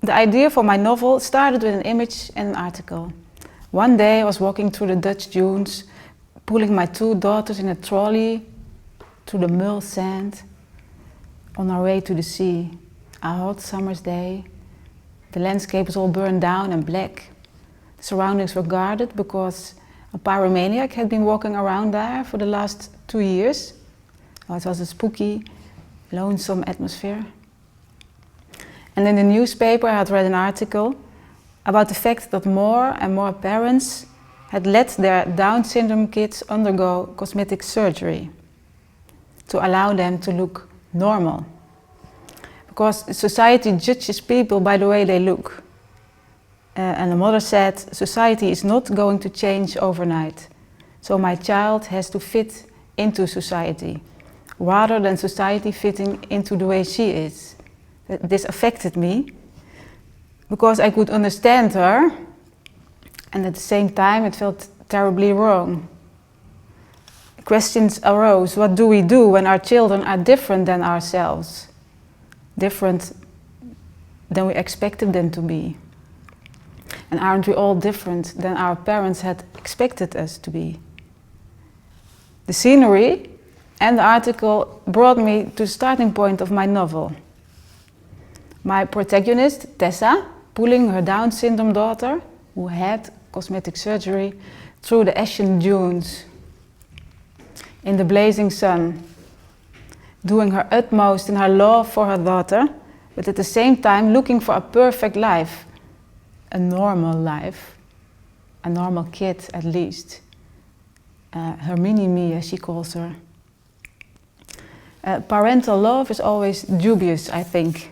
The idea for my novel started with an image and an article. One day I was walking through the Dutch dunes, pulling my 2 daughters in a trolley through the mull sand on our way to the sea. A hot summer's day. The landscape was all burned down and black. The surroundings were guarded because a pyromaniac had been walking around there for the last 2 years. Oh, it was a spooky, lonesome atmosphere. And in the newspaper I had read an article about the fact that more and more parents had let their Down syndrome kids undergo cosmetic surgery to allow them to look normal. Because society judges people by the way they look. And the mother said, society is not going to change overnight. So my child has to fit into society, rather than society fitting into the way she is. This affected me, because I could understand her, and at the same time it felt terribly wrong. Questions arose: what do we do when our children are different than ourselves? Different than we expected them to be? And aren't we all different than our parents had expected us to be? The scenery and the article brought me to the starting point of my novel. My protagonist, Tessa, pulling her Down syndrome daughter, who had cosmetic surgery, through the ashen dunes, in the blazing sun, doing her utmost in her love for her daughter, but at the same time looking for a perfect life, a normal life, a normal kid at least, her mini-me as she calls her. Parental love is always dubious, I think.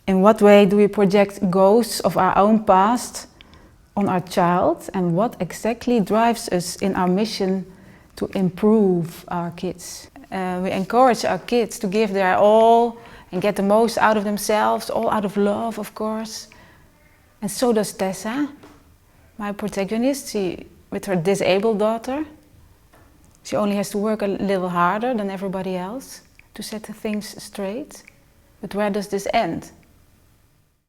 In what way do we project ghosts of our own past on our child, and what exactly drives us in our mission to improve our kids? We encourage our kids to give their all and get the most out of themselves, all out of love, of course. And so does Tessa, my protagonist, with her disabled daughter. She only has to work a little harder than everybody else to set the things straight. But where does this end?